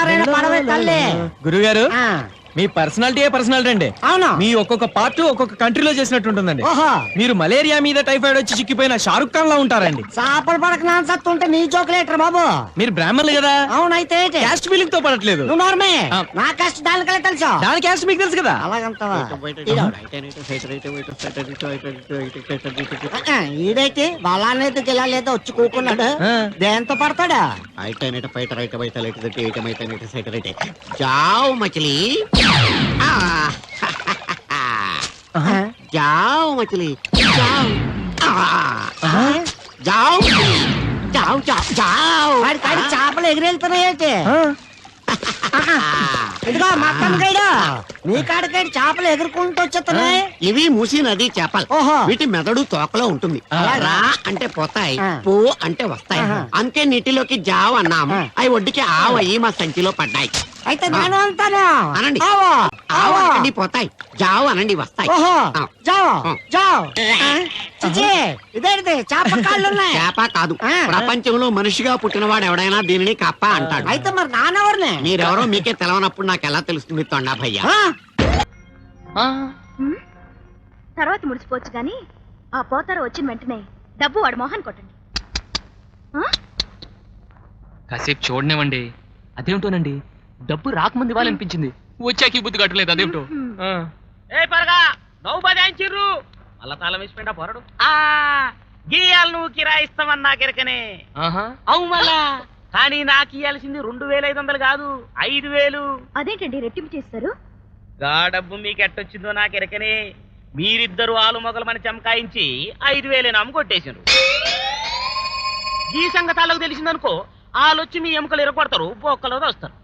నారాయణ పడవే తల్లి. గురుగారు మీ పర్సనాలిటీ అండి. అవును. మీ ఒక్కొక్క పార్ట్ ఒక్కొక్క కంట్రీలో చేసినట్టు ఉంటుందండి. మీరు మలేరియా మీద టైఫాయిడ్ వచ్చి చిక్కిపోయిన షారుఖ్ ఖాన్ లా ఉంటారండి. చేపలు పడక నాన్ సత్తుంటే నీ జోకులేటర్ బాబు. మీరు బ్రాహ్మణులు కదా. అవునైతే క్యాస్ట్ ఫీలింగ్ తో పడట్లేదు. నువ్వు నార్మే. నా కష్ట దానికలే తెలుసా. దాని క్యాస్ట్ మీకు తెలుసు కదా. అలాగంటావా? ఈడైతే బలాన్నైతే గిలాలేదో వచ్చి కూకున్నాడు. దేంతో పడతాడా? जाओ मछली जाओ मछली जाओ जाओ जाओ जाओ जाओ చేపలు ఎగిరెళ్తున్నాయేంటి? ఇదిగో మొత్తం గైడు నీ కాడికాడి చేపలు ఎగురుకుంటూ వచ్చేస్తున్నాయి. ఇవి మూసి నది చేపలు. వీటి మెదడు తోకలో ఉంటుంది. రా అంటే పోతాయి, పో అంటే వస్తాయి. అంతే నీటిలోకి జావ్ అన్నాం. అవి ఒడ్డుకి ఆవయి మా సంచిలో పడ్డాయి. అయితే నేను అంటాను అనండి. పోతాయి, జావ్ అనండి, వస్తాయి. ఇదేంటి చేప కాళ్ళు ఉన్నాయి? చేప కాదు, ప్రపంచంలో మనిషిగా పుట్టినవాడు ఎవడైనా దీనిని కప్ప అంటాడు. అయితే మరి నానెవరిని? మీరెవరో మీకే తెలవనప్పుడు నాకు ఎలా తెలుస్తుంది తొండా భయ్యా? తర్వాత ముడిచిపోవచ్చు గాని ఆ పోతారు వచ్చిన వెంటనే డబ్బు వాడు మోహన్ కొట్టండి. కాసేపు చూడనివ్వండి. అదేమిటోనండి, డబ్బు రాకముందు ఇవ్వాలనిపించింది, వచ్చాక బుద్ధి కట్టలేదు. అదేమిటో. మళ్ళా తాళం వేసిపోయినా పొరడు గీయాలు నువ్వు కిరాయిస్తామని నాకెరకనే. అవు మళ్ళా కానీ నాకు ఇయ్యాల్సింది 2500 కాదు, 5000. అదేంటండి రెట్టింపు చేస్తారు? గా డబ్బు మీకు ఎట్టొచ్చిందో నాకెరకనే. మీరిద్దరు ఆలు మొగలమని చమకాయించి 5000 నమ్ము కొట్టేసారు. ఈ సంగతాలకు తెలిసిందనుకో, ఆలొచ్చి మీ ఎముకలు ఎరగొడతారు, బొక్కలు వస్తారు.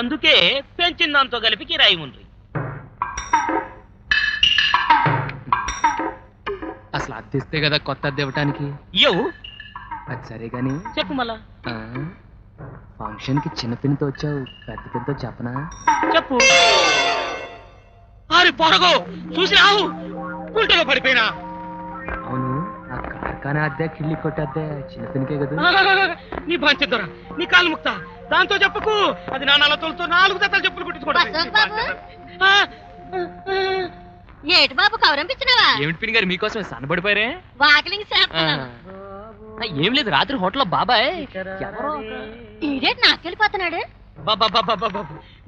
అందుకే పెంచిందంతో కలిపి కిరాయి ఉండ్రి. అసలు అద్దెస్తే కదా కొత్త అద్దె ఇవ్వటానికి. ఇయ్యవు. అది సరే గాని చెప్పు మళ్ళా. ఫంక్షన్ కి చిన్న పిన్నితో వచ్చావు, పెద్ద పిన్నితో చెప్పనా? చెప్పు. అరే పొరగో చూసి రావు, ఉల్టలో పడిపోయినా. అవును, ఆ కార్ఖానా అద్దె, కిళ్ళి కొట్టే అద్దె చిన్న పిన్నికే కదా. నీ పంచదొర, నీ కాలు ముక్త, దాంతో చెప్పుకు. అది నా నలతోలతో 4 జతలు చెప్పులు కుట్టించుకోవడం. ఏటి బాబు కవరంపించినవా? ఏమిటి పిన్ని గారు మీకోసమే సన్నబడిపోయారే? వాకిలింగ్ ఏం లేదు, రాత్రి హోటల్లో బాబాయ్ ఈడేటి నాకెళ్ళిపోతున్నాడు. బాబా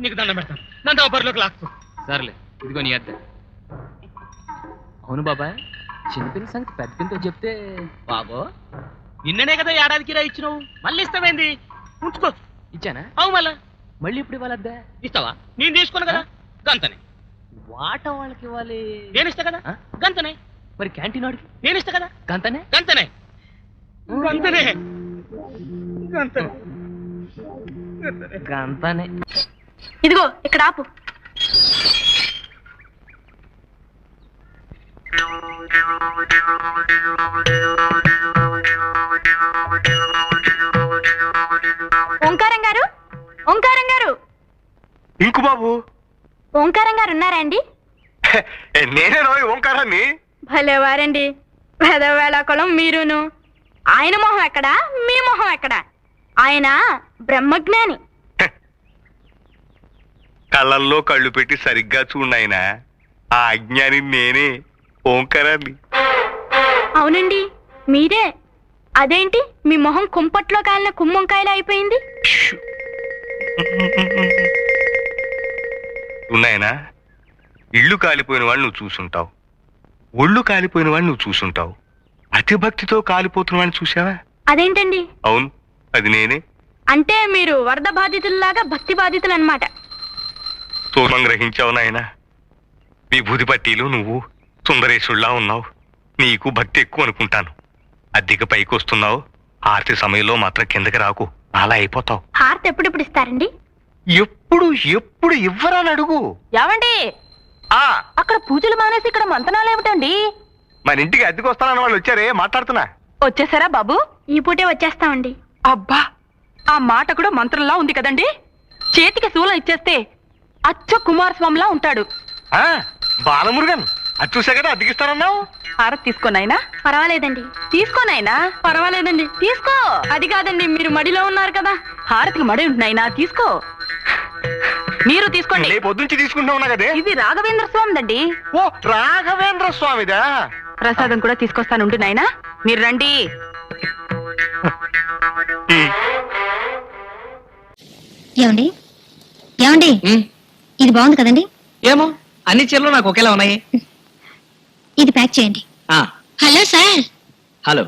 నీకు దండం పెడతాను, నన్ను బరిలోకి లాక్కు. సర్లే, ఇదిగో నీ అద్దె. అవును బాబాయ్, చిన్నపిల్ల సంగతి పెద్ద పిల్లతో చెప్తే. బాబో నిన్ననే కదా ఏడాదికి రా ఇచ్చినావు, మళ్ళీ ఇస్తావేంది? ఉంచుకో. ఇచ్చానా? అవు మళ్ళా మళ్ళీ ఇప్పుడు ఇవ్వాలద్దా? ఇస్తావా? నేను తీసుకున్నా కదా, గంతనే. వాట వాళ్ళకి ఇవ్వాలి, నేను ఇస్తా కదా, గంతనే. మరి క్యాంటీన్ వాడికి నేను ఇస్తా కదా, గంతనే. గంతనే గంతనే గంతనే గంతనే. ఇదిగో ఇక్కడ ఆపు. ఓంకారం గారు, ఓంకారం గారు. ఇంకు బాబు, ఓంకారం గారు ఉన్నారా అండి? నేనే రోయ్ ఓంకారాన్ని. భలేవారండి, పెదవేళకులం మీరును. ఆయన మొహం ఎక్కడా, మీ మొహం ఎక్కడా? ఆయన బ్రహ్మజ్ఞాని. కళ్ళల్లో కళ్ళు పెట్టి సరిగ్గా చూడాయన, ఆ అజ్ఞాని నేనే, ఓంకారాన్ని. అవునండి మీరే. అదేంటి మీ మొహం కుంపట్లో కాలిన కుమ్మంకాయలా అయిపోయింది? ఉన్నాయనా, ఇళ్ళు కాలిపోయిన వాళ్ళు నువ్వు చూసుంటావు, ఒళ్ళు కాలిపోయిన వాళ్ళు నువ్వు చూసుంటావు, అతి భక్తితో కాలిపోతున్న వాడిని చూసావా? అదేంటండి? అవును, అది నేనే. అంటే మీరు వరద బాధితుల్లాగా భక్తి బాధితులు అన్నమాట. సూర్మం గ్రహించావు నాయనా. విభూతి పట్టీలు నువ్వు సుందరేశుల్లా ఉన్నావు. నీకు భక్తి ఎక్కువ అనుకుంటాను. అద్దెకి పైకి వస్తున్నావు, ఆర్తి సమయంలో మాత్రం కిందకి రాకు, అలా అయిపోతావు. హారతి ఎప్పుడెప్పుడు ఇస్తారండి? ఎప్పుడు ఎప్పుడు ఇవ్వరని అడుగు. ఏమండి, అక్కడ పూజలు మానేసి ఇక్కడ మంతనాలు ఏమిటండి? మన ఇంటికి అద్దెకి వస్తానన్న వాళ్ళు వచ్చారే, మాట్లాడుతున్నా. వచ్చేసారా బాబు? ఈ పూటే వచ్చేస్తామండి. అబ్బా, ఆ మాట కూడా మంత్రంలా ఉంది కదండి. చేతికి శూలం ఇచ్చేస్తే అచ్చ కుమారస్వామిలా ఉంటాడు. బాలమురుగన్, అది చూసా కదా అద్దెకిస్తానన్నావు. హారతి తీసుకోనాయినా? పర్వాలేదండి. తీసుకోనాయినా? పర్వాలేదండి. తీసుకో. అది కాదండి, మీరు మడిలో ఉన్నారు కదా. హారతికి మడి ఉంటున్నాయినా, తీసుకో. మీరు తీసుకోండి. రేపు పొద్దుంచి తీసుకుంటా ఉన్నా కదే. ఇది రాఘవేంద్ర స్వామిదండి. ఓ రాఘవేంద్ర స్వామిదా. ప్రసాదం కూడా తీసుకొస్తానుండు నాయనా, మీరు రండి. ఏమండి ఏమండి ఇది బాగుంది కదండి. ఏమో అన్ని చీరలు నాకు ఒకేలా ఉన్నాయి. ఇది ప్యాక్ చేయండి. Hello sir. హలో.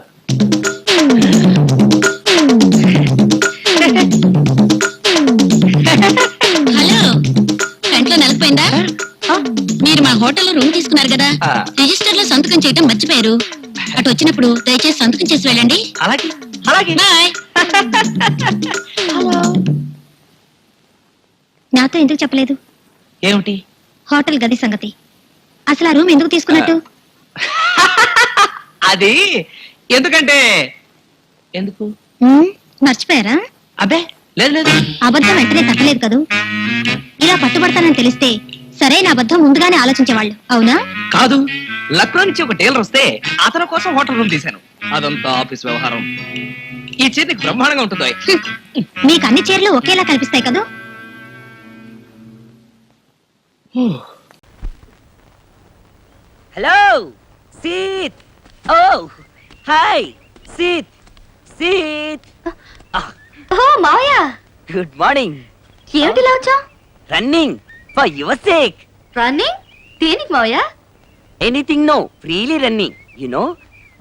హలో కంట్లో నలకపోయిందా? మీరు మా హోటల్లో రూమ్ తీసుకున్నారు కదా, రిజిస్టర్ లో సంతకం చేయటం మర్చిపోయారు. అటు వచ్చినప్పుడు దయచేసి సంతకం చేసి వెళ్ళండి. అలాగే అలాగే. బాయ్. నాతో ఎందుకు చెప్పలేదు? ఏమిటి? హోటల్ గది సంగతి. అసలు ఆ రూమ్ ఎందుకు తీసుకున్నట్టు? అది ఎందుకంటే ఎందుకు మర్చిపోయారా? అబ్బే లేదు లేదు. అబద్ధం వెంటనే తట్టలేదు కదూ. ఇలా పట్టుబడతానని తెలిస్తే సరైన అబద్ధం ముందుగానే ఆలోచించేవాళ్ళు, అవునా? కాదు, లక్నో నుంచి ఒక టైలర్ వస్తే అతని కోసం హోటల్ రూమ్ తీశాను. అదంతా ఆఫీస్ వ్యవహారం. ఈ చేతికి బ్రహ్మాండంగా ఉంటుందో. మీకు అన్ని చీరలు ఒకేలా కనిపిస్తాయి కదూ. హలో సీత్. ఓ హాయ్ సీత్. సీత్. ఓ మావయ్య, గుడ్ మార్నింగ్. ఏమిటిలా వచ్చా? Running for your sake. Running దేనికి మావయ్య? Anything no, freely running. You know,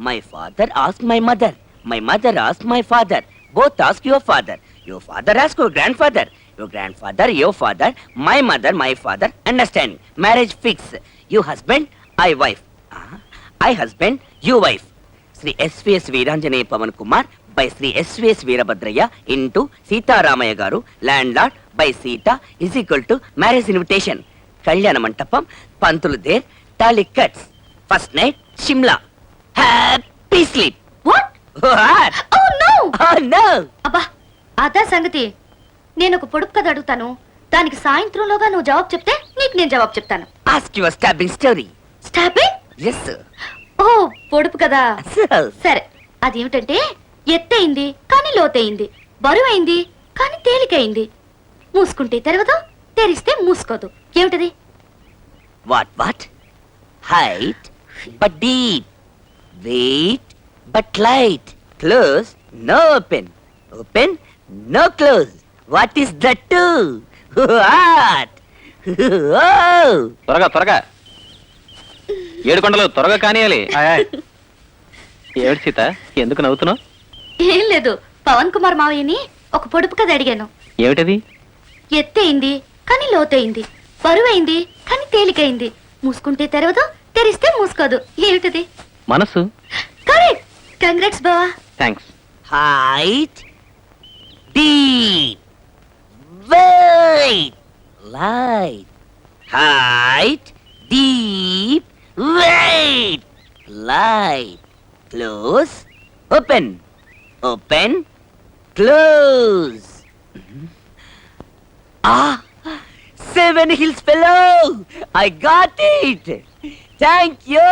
my father ask my mother, my mother ask my father, both ask your father, your father ask your grandfather, your grandfather your father, my mother my father. Understanding. Marriage fix. You husband, I wife. I husband, you wife. Shri S V S Veeranjaneya Pavan Kumar by Shri S V S Veerabhadrayya into Seetharamayya garu land lord by Sita is equal to marriage invitation. కళ్యాణ మంటపం, పంతులు there, తాళి cuts. First night Shimla. Happy sleep. What? What? Oh no. Oh no. అబ్బా అదా సంగతి. నేను ఒక పొడుపు కథ అడుగుతాను, దానికి సాయంత్రంలోగా నువ్వు జవాబు చెప్తే నీకు నేను జవాబు చెప్తాను. Ask your stabbing story. Stopping? Yes sir. ఓ పొడుపు కదా. Sir. సరే, అదేమిటంటే ఎత్తయింది కానీ లోతయింది, బరువైంది కానీ తేలికైంది, మూసుకుంటే తెరవదు, తెరిస్తే మూసుకోదు. ఏమిటది? What? Height but deep. Weight but light. Close, no open. Open, no close. What is that too? What? Oh. త్వరగా 7 కొండలు త్వరగా కానియాలి. ఏమిటి సీత, ఎందుకు నవ్వుతున్నావు? ఏం లేదు, పవన్ కుమార్ మావయ్యని ఒక పొడుపు కథ అడిగాను. ఏమిటది? ఎత్తయింది కానీ లోతయింది, బరువైంది కానీ తేలికైంది, మూసుకుంటే తెరవదు, తెరిస్తే మూసుకోదు. ఏమిటది? మనసు. కరెక్ట్. కంగ్రాట్స్ బావా. Thanks. Height, deep, weight, light. Height, deep, weight, light. Close, open, open, close. 7 Hills fellow, I got it. Thank you.